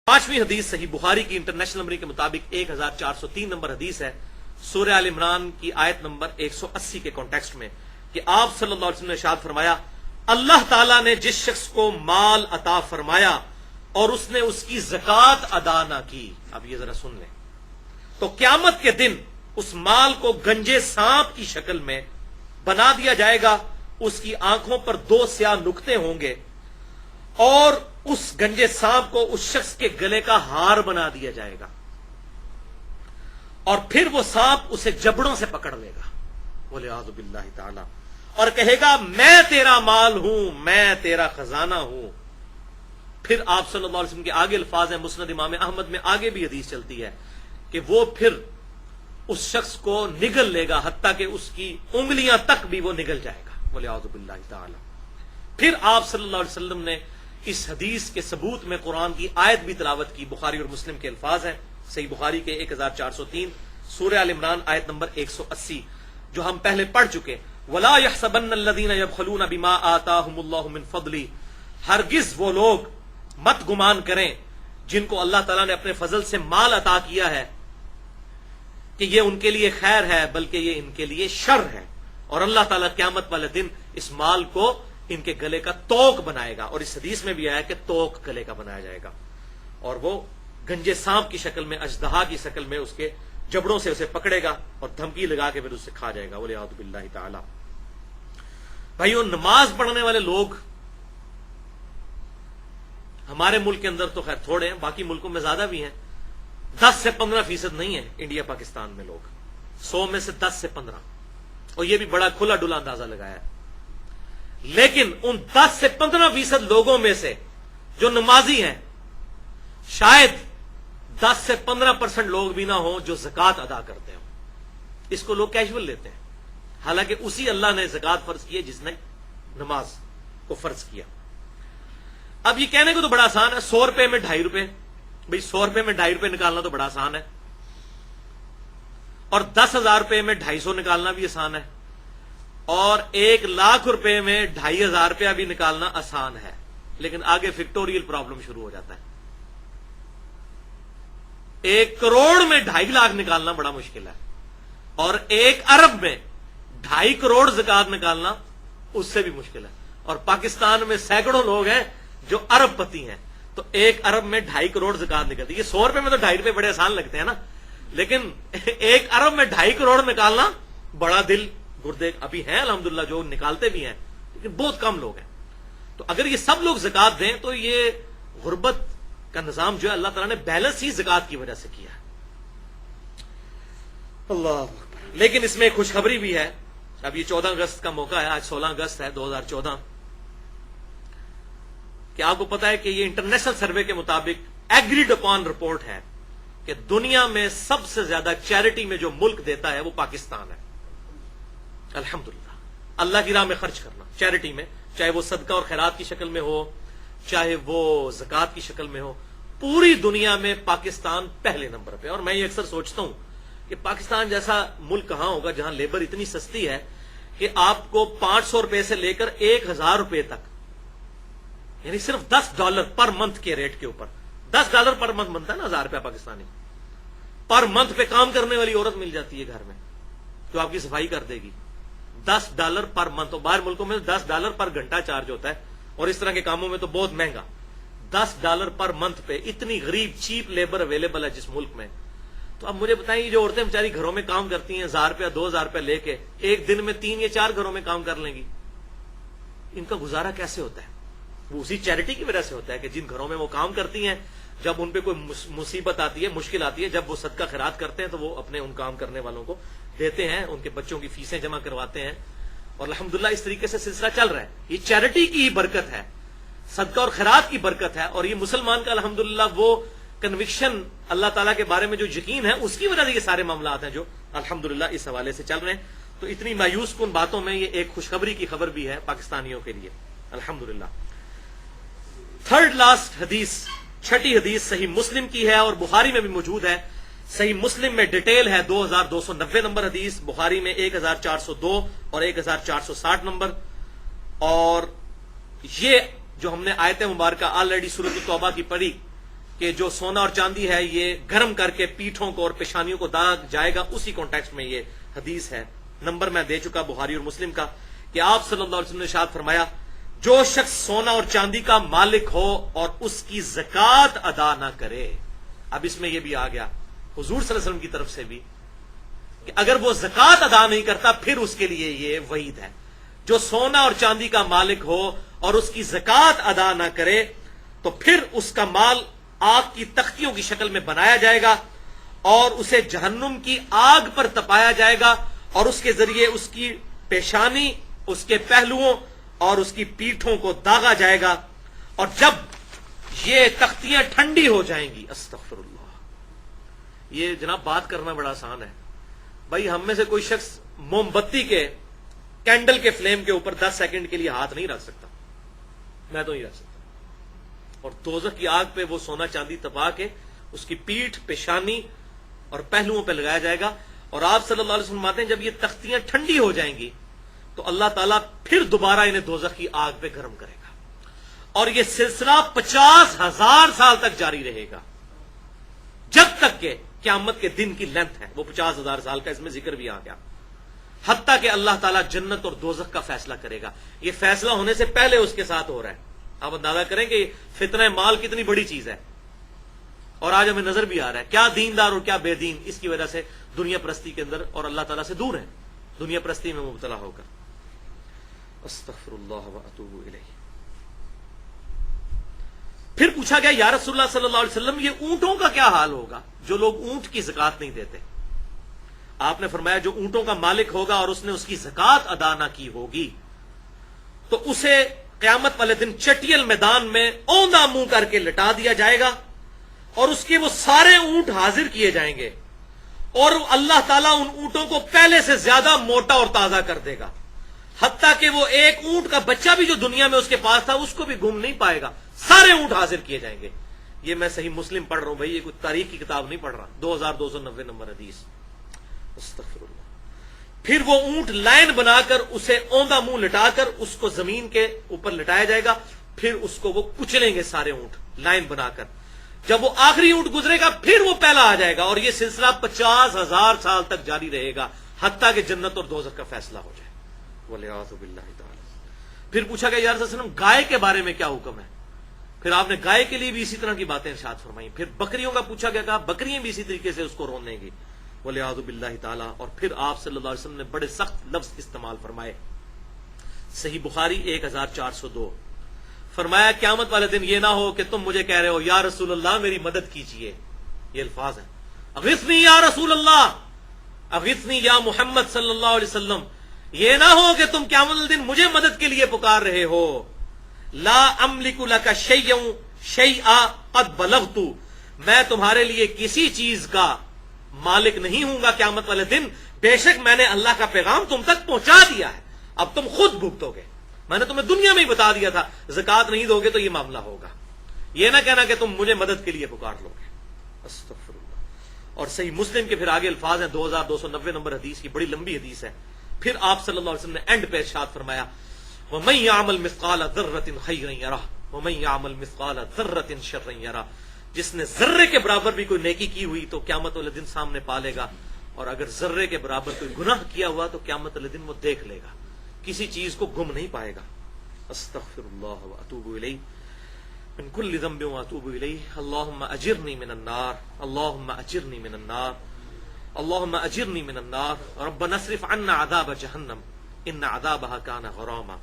پانچویں حدیث صحیح بخاری کی انٹرنیشنل نمبر کے مطابق 1403 نمبر حدیث ہے، سورہ آل عمران کی آیت نمبر 180 کے کانٹیکسٹ میں، کہ آپ صلی اللہ علیہ وسلم نے ارشاد فرمایا، اللہ تعالیٰ نے جس شخص کو مال عطا فرمایا اور اس نے اس کی زکوٰۃ ادا نہ کی، اب یہ ذرا سن لیں، تو قیامت کے دن اس مال کو گنجے سانپ کی شکل میں بنا دیا جائے گا، اس کی آنکھوں پر 2 سیاہ نقطے ہوں گے، اور اس گنجے سانپ کو اس شخص کے گلے کا ہار بنا دیا جائے گا، اور پھر وہ سانپ اسے جبڑوں سے پکڑ لے گا، والعیاذ باللہ تعالی، اور کہے گا میں تیرا مال ہوں، میں تیرا خزانہ ہوں۔ پھر آپ صلی اللہ علیہ وسلم کے آگے الفاظ ہیں، مسند امام احمد میں آگے بھی حدیث چلتی ہے کہ وہ پھر اس شخص کو نگل لے گا، حتیٰ کہ اس کی انگلیاں تک بھی وہ نگل جائے گا، والعیاذ باللہ تعالی۔ پھر آپ صلی اللہ علیہ وسلم نے اس حدیث کے ثبوت میں قرآن کی آیت بھی تلاوت کی، بخاری اور مسلم کے الفاظ ہیں، صحیح بخاری کے 1403 سورہ آل عمران آیت نمبر 180، جو ہم پہلے پڑھ چکے، وَلَا يَحْسَبَنَّ الَّذِينَ يَبْخَلُونَ بِمَا آتَاهُمُ اللَّهُ مِنْ فَضْلِهِ، ہرگز وہ لوگ مت گمان کریں جن کو اللہ تعالیٰ نے اپنے فضل سے مال عطا کیا ہے کہ یہ ان کے لیے خیر ہے، بلکہ یہ ان کے لیے شر ہے، اور اللہ تعالیٰ قیامت والے دن اس مال کو ان کے گلے کا توق بنائے گا، اور اس حدیث میں بھی آیا کہ توق گلے کا بنایا جائے گا، اور وہ گنجے سانپ کی شکل میں، اژدہا کی شکل میں اس کے جبڑوں سے اسے پکڑے گا اور دھمکی لگا کے پھر اسے کھا جائے گا، والعیاذ باللہ تعالی۔ بھائیو، نماز پڑھنے والے لوگ ہمارے ملک کے اندر تو خیر تھوڑے ہیں، باقی ملکوں میں زیادہ بھی ہیں، 10 سے 15% نہیں ہے انڈیا پاکستان میں لوگ، 100 میں سے 10 سے 15، اور یہ بھی بڑا کھلا ڈلا اندازہ لگایا ہے، لیکن ان 10 سے 15% لوگوں میں سے جو نمازی ہیں، شاید 10 سے 15% لوگ بھی نہ ہوں جو زکوٰۃ ادا کرتے ہوں۔ اس کو لوگ کیجول لیتے ہیں، حالانکہ اسی اللہ نے زکوٰۃ فرض کی ہے جس نے نماز کو فرض کیا۔ اب یہ کہنے کو تو بڑا آسان ہے، 100 روپے میں 2.5 روپے، بھئی 100 روپے میں 2.5 روپے نکالنا تو بڑا آسان ہے، اور 10,000 روپے میں 250 نکالنا بھی آسان ہے، اور 1,00,000 روپے میں 2,500 روپیہ بھی نکالنا آسان ہے، لیکن آگے فیکٹوریل پرابلم شروع ہو جاتا ہے۔ 1 کروڑ میں 2.5 لاکھ نکالنا بڑا مشکل ہے، اور 1 ارب میں 2.5 کروڑ زکوٰۃ نکالنا اس سے بھی مشکل ہے، اور پاکستان میں سینکڑوں لوگ ہیں جو ارب پتی ہیں، تو 1 ارب میں 2.5 کروڑ زکوٰۃ نکلتی ہے۔ یہ 100 روپے میں تو 2.5 روپے بڑے آسان لگتے ہیں نا، لیکن 1 ارب میں 2.5 کروڑ نکالنا بڑا دل گردے ابھی ہیں الحمدللہ جو نکالتے بھی ہیں، لیکن بہت کم لوگ ہیں۔ تو اگر یہ سب لوگ زکوٰۃ دیں تو یہ غربت کا نظام جو ہے اللہ تعالیٰ نے بیلنس ہی زکوٰۃ کی وجہ سے کیا ہے۔ اللہ اکبر۔ لیکن اس میں ایک خوشخبری بھی ہے، اب یہ 14 اگست کا موقع ہے، آج 16 اگست ہے 2014، کہ آپ کو پتا ہے کہ یہ انٹرنیشنل سروے کے مطابق ایگریڈ اپون رپورٹ ہے کہ دنیا میں سب سے زیادہ چیریٹی میں جو ملک دیتا ہے وہ پاکستان ہے، الحمدللہ۔ اللہ کی راہ میں خرچ کرنا چیریٹی میں، چاہے وہ صدقہ اور خیرات کی شکل میں ہو، چاہے وہ زکوٰۃ کی شکل میں ہو، پوری دنیا میں پاکستان پہلے نمبر پہ۔ اور میں یہ اکثر سوچتا ہوں کہ پاکستان جیسا ملک کہاں ہوگا جہاں لیبر اتنی سستی ہے کہ آپ کو 500 روپے سے لے کر 1,000 روپے تک، یعنی صرف $10 پر منتھ کے ریٹ کے اوپر، $10 پر منتھ بنتا ہے نا 1,000 روپیہ پاکستانی، پر منتھ پہ کام کرنے والی عورت مل جاتی ہے گھر میں جو آپ کی صفائی کر دے گی، $10 پر منتھ۔ اور باہر ملکوں میں $10 پر گھنٹہ چارج ہوتا ہے، اور اس طرح کے کاموں میں تو بہت مہنگا، $10 پر منتھ پہ اتنی غریب چیپ لیبر اویلیبل ہے جس ملک میں۔ تو اب مجھے بتائیں، یہ جو عورتیں بیچاری گھروں میں کام کرتی ہیں 1,000 روپیہ 2,000 روپیہ لے کے، ایک دن میں 3 یا 4 گھروں میں کام کر لیں گی، ان کا گزارا کیسے ہوتا ہے؟ وہ اسی چیریٹی کی وجہ سے ہوتا ہے کہ جن گھروں میں وہ کام کرتی ہیں، جب ان پہ کوئی مصیبت آتی ہے، مشکل آتی ہے، جب وہ صدقہ خیرات کرتے ہیں تو وہ اپنے ان کام کرنے والوں کو دیتے ہیں، ان کے بچوں کی فیسیں جمع کرواتے ہیں، اور الحمدللہ اس طریقے سے سلسلہ چل رہا ہے۔ یہ چیریٹی کی ہی برکت ہے، صدقہ اور خیرات کی برکت ہے، اور یہ مسلمان کا الحمدللہ وہ کنوکشن اللہ تعالیٰ کے بارے میں جو یقین ہے اس کی وجہ سے یہ سارے معاملات ہیں جو الحمدللہ اس حوالے سے چل رہے ہیں۔ تو اتنی مایوس کن باتوں میں یہ ایک خوشخبری کی خبر بھی ہے پاکستانیوں کے لیے، الحمدللہ۔ تھرڈ لاسٹ حدیث، چھٹی حدیث صحیح مسلم کی ہے اور بخاری میں بھی موجود ہے۔ صحیح مسلم میں ڈیٹیل ہے 2290 نمبر حدیث، بخاری میں 1402 اور 1460 نمبر، اور یہ جو ہم نے آیت مبارکہ آلریڈی سورۃ التوبہ کی پڑھی کہ جو سونا اور چاندی ہے یہ گرم کر کے پیٹھوں کو اور پیشانیوں کو داغ جائے گا، اسی کانٹیکسٹ میں یہ حدیث ہے۔ نمبر میں دے چکا بخاری اور مسلم کا کہ آپ صلی اللہ علیہ وسلم نے ارشاد فرمایا، جو شخص سونا اور چاندی کا مالک ہو اور اس کی زکوٰۃ ادا نہ کرے، اب اس میں یہ بھی آ گیا حضور صلی اللہ علیہ وسلم کی طرف سے بھی کہ اگر وہ زکوٰۃ ادا نہیں کرتا پھر اس کے لیے یہ وعید ہے۔ جو سونا اور چاندی کا مالک ہو اور اس کی زکوٰۃ ادا نہ کرے تو پھر اس کا مال آگ کی تختیوں کی شکل میں بنایا جائے گا اور اسے جہنم کی آگ پر تپایا جائے گا، اور اس کے ذریعے اس کی پیشانی، اس کے پہلوؤں اور اس کی پیٹھوں کو داغا جائے گا، اور جب یہ تختیاں ٹھنڈی ہو جائیں گی، استغفر اللہ، یہ جناب بات کرنا بڑا آسان ہے بھائی، ہم میں سے کوئی شخص موم بتی کے کینڈل کے فلیم کے اوپر 10 سیکنڈ کے لیے ہاتھ نہیں رکھ سکتا، میں تو نہیں رکھ سکتا، اور دوزخ کی آگ پہ وہ سونا چاندی تپا کے اس کی پیٹھ، پیشانی اور پہلوؤں پہ لگایا جائے گا، اور آپ صلی اللہ علیہ وسلم فرماتے ہیں جب یہ تختیاں ٹھنڈی ہو جائیں گی تو اللہ تعالیٰ پھر دوبارہ انہیں دوزخ کی آگ پہ گرم کرے گا، اور یہ سلسلہ 50,000 سال تک جاری رہے گا، جب تک کہ قیامت کے دن کی لینتھ ہے وہ 50,000 سال کا، اس میں ذکر بھی آ گیا، حتیٰ کہ اللہ تعالیٰ جنت اور دوزخ کا فیصلہ کرے گا۔ یہ فیصلہ ہونے سے پہلے اس کے ساتھ ہو رہا ہے، آپ اندازہ کریں کہ فتنہ مال کتنی بڑی چیز ہے، اور آج ہمیں نظر بھی آ رہا ہے کیا دیندار اور کیا بے دین اس کی وجہ سے دنیا پرستی کے اندر اور اللہ تعالیٰ سے دور ہیں، دنیا پرستی میں مبتلا ہو کر۔ استغفر اللہ واتوب الیہ۔ پھر پوچھا گیا یا رسول اللہ صلی اللہ علیہ وسلم یہ اونٹوں کا کیا حال ہوگا جو لوگ اونٹ کی زکوٰۃ نہیں دیتے؟ آپ نے فرمایا جو اونٹوں کا مالک ہوگا اور اس نے اس کی زکوٰۃ ادا نہ کی ہوگی تو اسے قیامت والے دن چٹیل میدان میں اوندا منہ کر کے لٹا دیا جائے گا، اور اس کے وہ سارے اونٹ حاضر کیے جائیں گے، اور اللہ تعالیٰ ان اونٹوں کو پہلے سے زیادہ موٹا اور تازہ کر دے گا، حتیٰ کہ وہ ایک اونٹ کا بچہ بھی جو دنیا میں اس کے پاس تھا اس کو بھی گم نہیں پائے گا، سارے اونٹ حاضر کیے جائیں گے۔ یہ میں صحیح مسلم پڑھ رہا ہوں بھائی، یہ کوئی تاریخ کی کتاب نہیں پڑھ رہا، 2290 نمبر حدیث۔ استغفر اللہ۔ پھر وہ اونٹ لائن بنا کر اسے اوندا منہ لٹا کر اس کو زمین کے اوپر لٹایا جائے گا، پھر اس کو وہ کچلیں گے سارے اونٹ لائن بنا کر، جب وہ آخری اونٹ گزرے گا پھر وہ پہلا آ جائے گا، اور یہ سلسلہ 50,000 سال تک جاری رہے گا حتیٰ کہ جنت اور دوزخ کا فیصلہ ہو جائے، والعیاذ باللہ تعالی۔ پھر پوچھا گیا یا رسول اللہ صلی اللہ علیہ وسلم گائے کے بارے میں کیا حکم ہے؟ پھر آپ نے گائے کے لیے بھی اسی طرح کی باتیں ارشاد فرمائی۔ پھر بکریوں کا پوچھا گیا، کہا بکریاں بھی اسی طریقے سے اس کو رون دیں گی، والعیاذ باللہ تعالی۔ اور پھر آپ صلی اللہ علیہ وسلم نے بڑے سخت لفظ استعمال فرمائے، صحیح بخاری 1402، فرمایا قیامت والے دن یہ نہ ہو کہ تم مجھے کہہ رہے ہو یا رسول اللہ میری مدد کیجئے، یہ الفاظ ہیں، اغثنی یا رسول اللہ، اغثنی یا محمد صلی اللہ علیہ وسلم، یہ نہ ہو کہ تم قیامت والے دن مجھے مدد کے لیے پکار رہے ہو، لا املک لک شیئا قد بلغت، میں تمہارے لیے کسی چیز کا مالک نہیں ہوں گا قیامت والے دن، بے شک میں نے اللہ کا پیغام تم تک پہنچا دیا ہے، اب تم خود بھگتو گے، میں نے تمہیں دنیا میں ہی بتا دیا تھا زکوٰۃ نہیں دو گے تو یہ معاملہ ہوگا، یہ نہ کہنا کہ تم مجھے مدد کے لیے پکار لو گے۔ استغفر اللہ۔ اور صحیح مسلم کے پھر آگے الفاظ ہیں، 2290 نمبر حدیث کی، بڑی لمبی حدیث ہے۔ پھر آپ صلی اللہ علیہ وسلم نے اینڈ پہ ارشاد فرمایا، وَمَن يَعْمَلْ مِثْقَالَ ذَرَّةٍ خَيْرًا يَرَهُ وَمَن يَعْمَلْ مِثْقَالَ ذَرَّةٍ شَرًّا يَرَهُ، جس نے ذرے کے برابر بھی کوئی نیکی کی ہوئی تو قیامت والے دن سامنے پا لے گا، اور اگر ذرے کے برابر کوئی گناہ کیا ہوا تو قیامت والے دن وہ دیکھ لے گا، کسی چیز کو گم نہیں پائے گا۔ استغفر اللہ واتوب الیہ من کل ذنب واتوب الیہ، اللہم اجرنی من النار، اللہم اجرنی من النار، اللہم اجرنی من النار، ربنا اصرف عنا عذاب جہنم ان عذابها کان غراما۔